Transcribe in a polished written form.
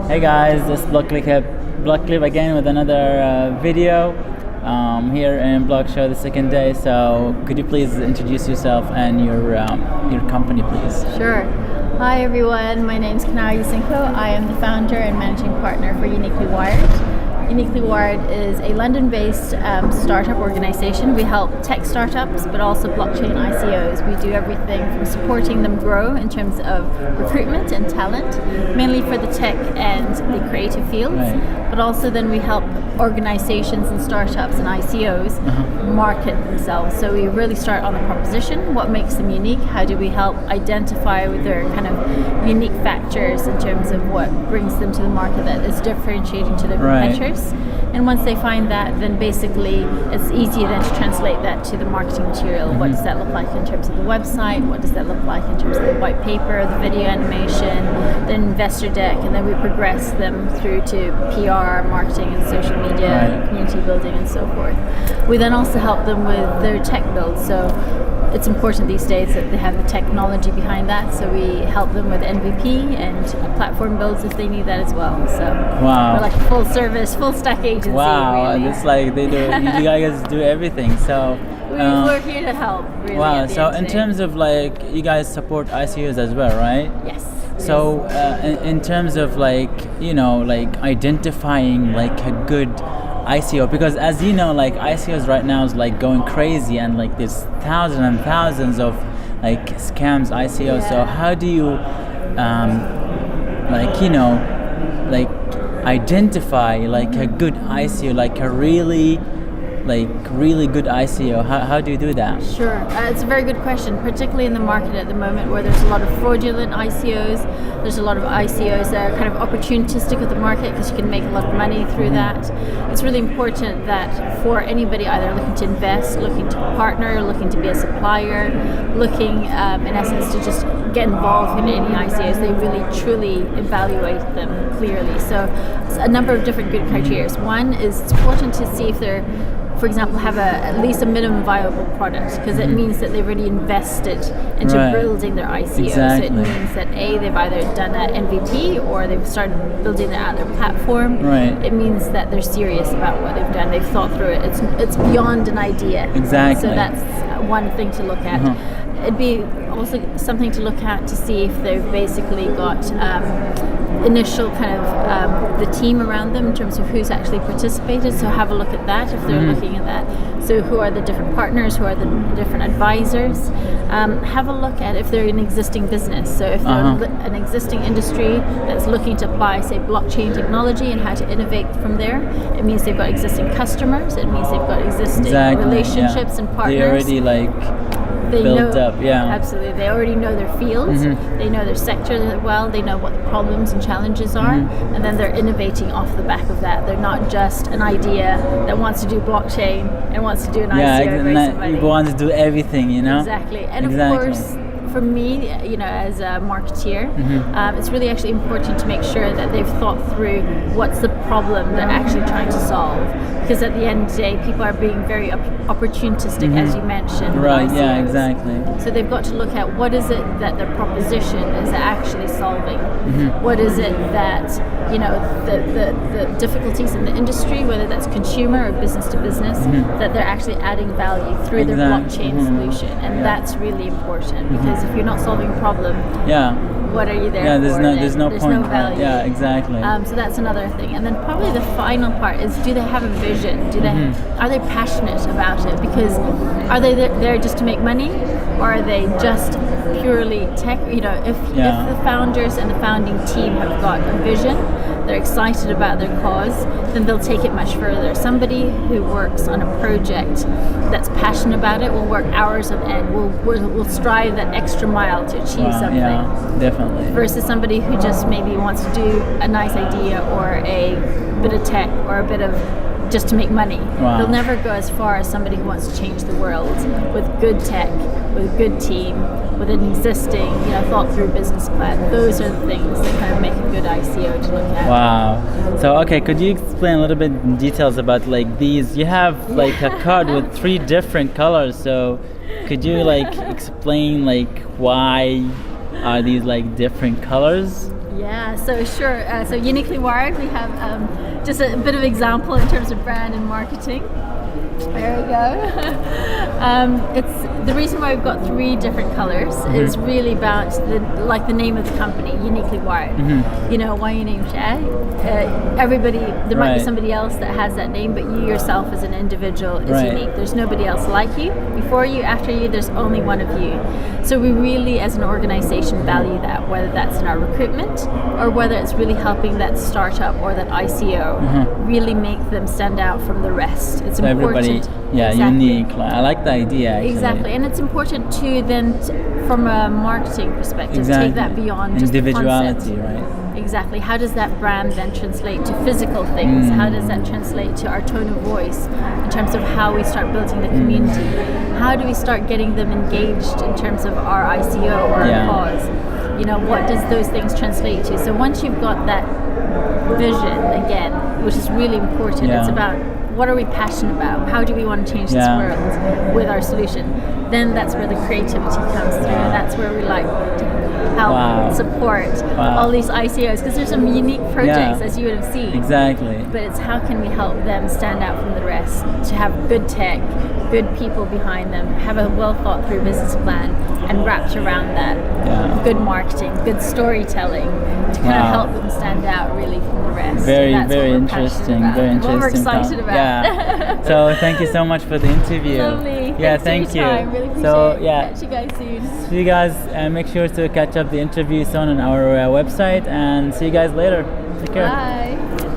Hey guys, this is BlockClip again with another video here in BlockShow the second day. So could you please introduce yourself and your company, please? Sure. Hi everyone, my name is Kanao Yusinko. I am the founder and managing partner for Uniquely Wired. Uniquely Wired is a London-based startup organization. We help tech startups, but also blockchain ICOs. We do everything from supporting them grow in terms of recruitment and talent, mainly for the tech and the creative fields, Right. but also then we help organizations and startups and ICOs market themselves. So we really start on the proposition, what makes them unique, how do we help identify with their kind of unique factors in terms of what brings them to the market that is differentiating to their Right. competitors. And once they find that, then basically it's easy then to translate that to the marketing material. What does that look like in terms of the website? What does that look like in terms of the white paper, the video animation, the investor deck, and then we progress them through to PR, marketing and social media, Right. community building and so forth. We then also help them with their tech build. So it's important these days that they have the technology behind that, so we help them with MVP and platform builds if they need that as well. So Wow. we're like a full service, full stack agency. Wow, really. it's like they do. You guys do everything. So. We're here to help. Really, Wow. at the So end in of the day. terms of like, you guys support ICOs as well, right? Yes. So in terms of like, like identifying like a good ICO, because as you know, like ICOs right now is like going crazy, and like there's thousands and thousands of like scams ICOs. So Yeah. how do you like identify like a good ICO, like a really good ICO? How do you do that? Sure, it's a very good question, particularly in the market at the moment where there's a lot of fraudulent ICOs. There's a lot of ICOs that are kind of opportunistic of the market because you can make a lot of money through that. It's really important that for anybody either looking to invest, looking to partner, looking to be a supplier, looking in essence to just get involved in any ICOs, they really truly evaluate them clearly. So a number of different good criteria. One is it's important to see if they're, for example, have at least a minimum viable product, because it means that they've really invested into Right. building their ICO. Exactly. So it means that they've either done an MVP or they've started building their platform. Right. It means that they're serious about what they've done. They've thought through it. It's beyond an idea. Exactly. So that's one thing to look at. It'd be also something to look at to see if they've basically got initial kind of the team around them in terms of who's actually participated. So have a look at that if they're looking at that. So who are the different partners, who are the different advisors. Have a look at if they're an existing business. So if they're an existing industry that's looking to apply, say, blockchain technology and how to innovate from there, it means they've got existing customers, it means they've got existing relationships and partners. They already They built know, up, yeah. Absolutely. They already know their fields, they know their sector well, they know what the problems and challenges are, and then they're innovating off the back of that. They're not just an idea that wants to do blockchain and wants to do an ICO and raise some money. You want to do everything, Exactly. And Exactly. of course, for me, as a marketeer, it's really actually important to make sure that they've thought through what's the problem they're actually trying to solve. Because at the end of the day, people are being very opportunistic, as you mentioned. with Right, yeah, ICOs. exactly. So they've got to look at what is it that their proposition is actually solving. What is it that, the difficulties in the industry, whether that's consumer or business to business, that they're actually adding value through their blockchain solution. And that's really important, because if you're not solving a problem, what are you there Yeah, for? there's no point. No value. Yeah, exactly. So that's another thing. And then probably the final part is, do they have a vision? Are they passionate about it? Because are they there just to make money, or are they just purely tech? If the founders and the founding team have got a vision, they're excited about their cause, then they'll take it much further. Somebody who works on a project that's passionate about it will work hours on end, will strive that extra mile to achieve something. Yeah, definitely. Versus somebody who just maybe wants to do a nice idea or a bit of tech or a bit of just to make money. Wow. They'll never go as far as somebody who wants to change the world with good tech, with a good team, with an existing, thought through business plan. Those are the things that kind of make a good ICO to look at. Wow. So okay, could you explain a little bit in details about like these? You have like a card with 3 different colors. So could you like explain like why are these like different colors? Yeah, so sure. So Uniquely Wired, we have just a bit of example in terms of brand and marketing. There we go. It's the reason why we've got 3 different colors is really about the name of the company, Uniquely Wired. You know, why your name Shah? Everybody, there might be somebody else that has that name, but you yourself as an individual is unique. There's nobody else like you. Before you, after you, there's only one of you. So we really, as an organization, value that, whether that's in our recruitment or whether it's really helping that startup or that ICO really make them stand out from the rest. It's so important. Unique. I like the idea, actually. Exactly, and it's important too then from a marketing perspective, take that beyond just individuality, the concept. right? Exactly. How does that brand then translate to physical things? How does that translate to our tone of voice in terms of how we start building the community? How do we start getting them engaged in terms of our ICO or our cause? You know, what does those things translate to? So once you've got that vision again, which is really important, it's about what are we passionate about? How do we want to change this world with our solution? Then that's where the creativity comes through. That's where we like to help support all these ICOs, because there's some unique projects as you would have seen. Exactly. But it's how can we help them stand out from the rest, to have good tech, good people behind them, have a well thought through business plan, and wrapped around that good marketing, good storytelling, to kind of help them stand out really from the rest. Very interesting. Very interesting. What we're excited about. Yeah. So thank you so much for the interview. Lovely. Yeah, Thanks for your time. Really appreciate it. Catch you guys soon. See you guys. Make sure to catch up the interview soon on our website, and see you guys later. Take care. Bye.